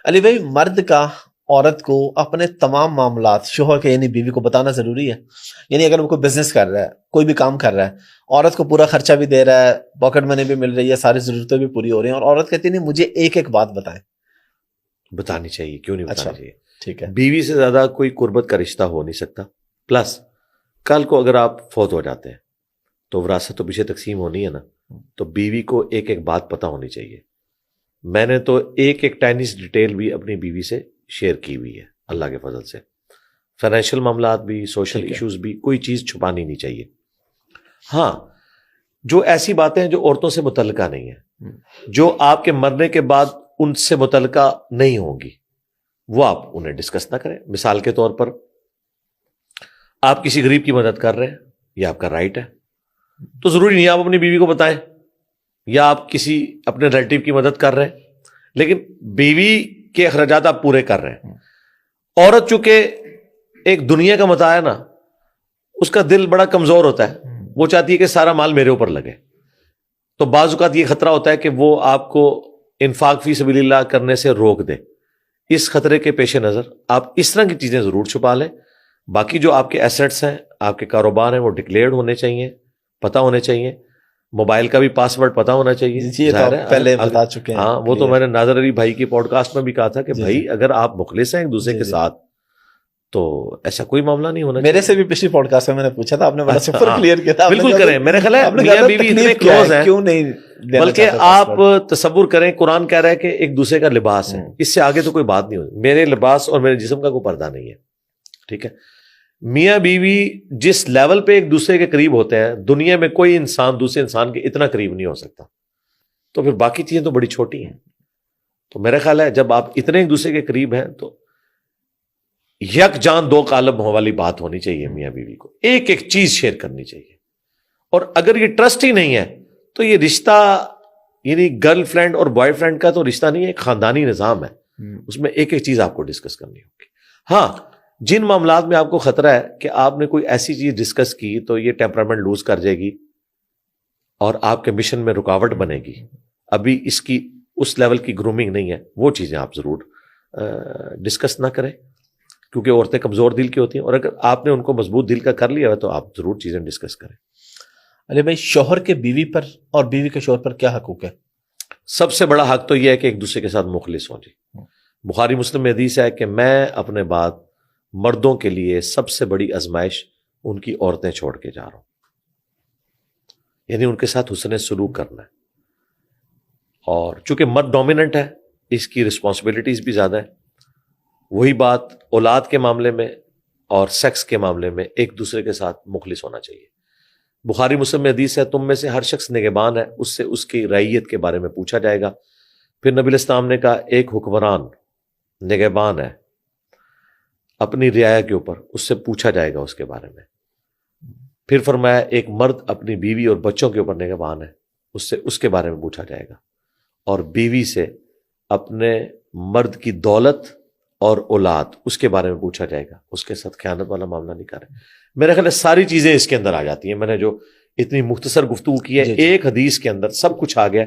علی بھائی، مرد کا عورت کو اپنے تمام معاملات شوہر کے یعنی بیوی کو بتانا ضروری ہے؟ یعنی اگر وہ کوئی بزنس کر رہا ہے، کوئی بھی کام کر رہا ہے، عورت کو پورا خرچہ بھی دے رہا ہے، پاکٹ منی بھی مل رہی ہے، ساری ضرورتیں بھی پوری ہو رہی ہیں، اور عورت کہتی نہیں مجھے ایک ایک بات بتائیں؟ بتانی چاہیے، کیوں نہیں اچھا، بتانی چاہیے؟ ٹھیک ہے۔ بیوی سے زیادہ کوئی قربت کا رشتہ ہو نہیں سکتا، پلس کل کو اگر آپ فوت ہو جاتے ہیں تو وراثت تو پیچھے تقسیم ہونی ہے نا، تو بیوی کو ایک ایک بات پتہ ہونی چاہیے۔ میں نے تو ایک ایک ٹائنیس ڈیٹیل بھی اپنی بیوی سے شیئر کی ہوئی ہے اللہ کے فضل سے، فائنینشیل معاملات بھی، سوشل ایشوز بھی، کوئی چیز چھپانی نہیں چاہیے۔ ہاں، جو ایسی باتیں ہیں جو عورتوں سے متعلقہ نہیں ہیں، جو آپ کے مرنے کے بعد ان سے متعلقہ نہیں ہوں گی، وہ آپ انہیں ڈسکس نہ کریں۔ مثال کے طور پر آپ کسی غریب کی مدد کر رہے ہیں، یہ آپ کا رائٹ ہے، تو ضروری نہیں آپ اپنی بیوی کو بتائیں، یا آپ کسی اپنے ریلیٹیو کی مدد کر رہے ہیں لیکن بیوی کے اخراجات آپ پورے کر رہے ہیں۔ عورت چونکہ ایک دنیا کا متاع ہے نا، اس کا دل بڑا کمزور ہوتا ہے، وہ چاہتی ہے کہ سارا مال میرے اوپر لگے، تو بعض اوقات یہ خطرہ ہوتا ہے کہ وہ آپ کو انفاق فی سبیل اللہ کرنے سے روک دے۔ اس خطرے کے پیش نظر آپ اس طرح کی چیزیں ضرور چھپا لیں۔ باقی جو آپ کے ایسٹس ہیں، آپ کے کاروبار ہیں، وہ ڈکلیئرڈ ہونے چاہیے، پتہ ہونے چاہیے۔ موبائل کا بھی پاسورڈ پتہ ہونا چاہیے۔ جی، یہ تو آپ پہلے بتا چکے ہیں۔ ہاں، وہ تو میں نے ناظر علی بھائی کی پوڈ کاسٹ میں بھی کہا تھا کہ بھائی اگر آپ مخلص ہیں ایک دوسرے کے ساتھ تو ایسا کوئی معاملہ نہیں ہونا چاہیے۔ میرے سے بھی پچھلی پوڈ کاسٹ میں میں نے پوچھا تھا، آپ نے بڑا سپر کلیئر کیا تھا۔ بالکل کریں، میرے خیال ہے میاں بیوی اتنے کلوز ہیں، کیوں نہیں؟ بلکہ آپ تصور کریں، قرآن کہہ رہا ہے کہ ایک دوسرے کا لباس ہے، اس سے آگے تو کوئی بات نہیں ہوتی۔ میرے لباس اور میرے جسم کا کوئی پردہ نہیں ہے، ٹھیک ہے؟ میاں بیوی جس لیول پہ ایک دوسرے کے قریب ہوتے ہیں، دنیا میں کوئی انسان دوسرے انسان کے اتنا قریب نہیں ہو سکتا، تو پھر باقی چیزیں تو بڑی چھوٹی ہیں۔ تو میرا خیال ہے جب آپ اتنے ایک دوسرے کے قریب ہیں تو یک جان دو قالب والی بات ہونی چاہیے۔ میاں بیوی کو ایک ایک چیز شیئر کرنی چاہیے، اور اگر یہ ٹرسٹ ہی نہیں ہے تو یہ رشتہ یعنی گرل فرینڈ اور بوائے فرینڈ کا تو رشتہ نہیں ہے، ایک خاندانی نظام ہے، اس میں ایک ایک چیز آپ کو ڈسکس کرنی ہوگی۔ ہاں، جن معاملات میں آپ کو خطرہ ہے کہ آپ نے کوئی ایسی چیز ڈسکس کی تو یہ ٹیمپرامنٹ لوز کر جائے گی اور آپ کے مشن میں رکاوٹ بنے گی، ابھی اس کی اس لیول کی گرومنگ نہیں ہے، وہ چیزیں آپ ضرور ڈسکس نہ کریں، کیونکہ عورتیں کمزور دل کی ہوتی ہیں، اور اگر آپ نے ان کو مضبوط دل کا کر لیا ہے تو آپ ضرور چیزیں ڈسکس کریں۔ علی بھائی، شوہر کے بیوی پر اور بیوی کے شوہر پر کیا حقوق ہے؟ سب سے بڑا حق تو یہ ہے کہ ایک دوسرے کے ساتھ مخلص ہوں۔ جی، بخاری مسلم میں حدیث ہے کہ میں اپنے بعد مردوں کے لیے سب سے بڑی آزمائش ان کی عورتیں چھوڑ کے جا رہا ہوں، یعنی ان کے ساتھ حسن سلوک کرنا ہے۔ اور چونکہ مرد ڈومیننٹ ہے، اس کی رسپانسبلٹیز بھی زیادہ ہیں۔ وہی بات اولاد کے معاملے میں اور سیکس کے معاملے میں ایک دوسرے کے ساتھ مخلص ہونا چاہیے۔ بخاری مسلم میں حدیث ہے تم میں سے ہر شخص نگہبان ہے، اس سے اس کی رعیت کے بارے میں پوچھا جائے گا۔ پھر نبی علیہ السلام نے کہا ایک حکمران نگہبان ہے اپنی رعایا کے اوپر، اس سے پوچھا جائے گا اس کے بارے میں۔ پھر فرمایا ایک مرد اپنی بیوی اور بچوں کے اوپر نگہبان ہے، اس سے اس کے بارے میں پوچھا جائے گا۔ اور بیوی سے اپنے مرد کی دولت اور اولاد اس کے بارے میں پوچھا جائے گا، اس کے ساتھ خیانت والا معاملہ نہیں کر رہے۔ میرے خیال ہے ساری چیزیں اس کے اندر آ جاتی ہیں۔ میں نے جو اتنی مختصر گفتگو کی ہے، ایک حدیث کے اندر سب کچھ آ گیا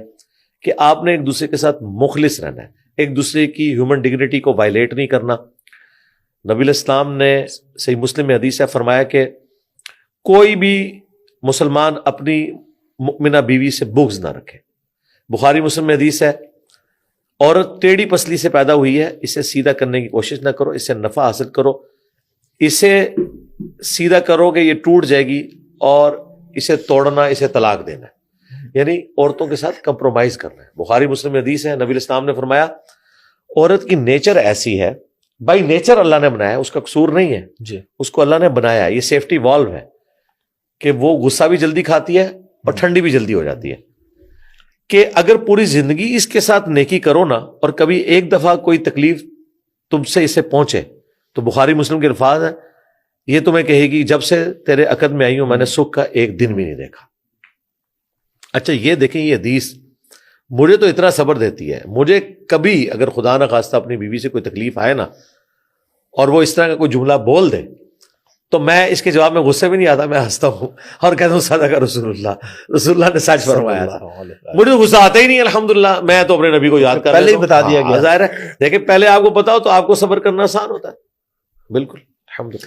کہ آپ نے ایک دوسرے کے ساتھ مخلص رہنا ہے، ایک دوسرے کی ہیومن ڈگنیٹی کو وائلیٹ نہیں کرنا۔ نبی علیہ السلام نے صحیح مسلم میں حدیث ہے فرمایا کہ کوئی بھی مسلمان اپنی مؤمنہ بیوی سے بغض نہ رکھے۔ بخاری مسلم میں حدیث ہے عورت ٹیڑھی پسلی سے پیدا ہوئی ہے، اسے سیدھا کرنے کی کوشش نہ کرو، اس سے نفع حاصل کرو، اسے سیدھا کرو کہ یہ ٹوٹ جائے گی، اور اسے توڑنا، اسے طلاق دینا ہے، یعنی عورتوں کے ساتھ کمپرومائز کرنا ہے۔ بخاری مسلم میں حدیث ہے نبی علیہ السلام نے فرمایا عورت کی نیچر ایسی ہے، بائی نیچر اللہ نے بنایا ہے، اس کا قصور نہیں ہے جی، اس کو اللہ نے بنایا ہے، یہ سیفٹی والو ہے کہ وہ غصہ بھی جلدی کھاتی ہے اور ٹھنڈی بھی جلدی ہو جاتی ہے، کہ اگر پوری زندگی اس کے ساتھ نیکی کرو نا، اور کبھی ایک دفعہ کوئی تکلیف تم سے اسے پہنچے تو بخاری مسلم کے الفاظ ہیں یہ تمہیں کہے گی جب سے تیرے عقد میں آئی ہوں میں نے سکھ کا ایک دن بھی نہیں دیکھا۔ اچھا یہ دیکھیں، یہ حدیث مجھے تو اتنا صبر دیتی ہے، مجھے کبھی اگر خدا نہ خواستہ اپنی بیوی سے کوئی تکلیف آئے نا اور وہ اس طرح کا کوئی جملہ بول دے تو میں اس کے جواب میں غصے میں نہیں آتا, میں ہنستا ہوں اور کہتا ہوں صدق رسول اللہ نے سچ فرمایا تھا. مجھے تو غصہ آتا ہی نہیں الحمدللہ, میں تو اپنے نبی کو یاد کر پہلے ہی بتا دیا گیا. ظاہر ہے, دیکھیں پہلے آپ کو پتا ہو تو آپ کو صبر کرنا آسان ہوتا ہے. بالکل الحمدللہ.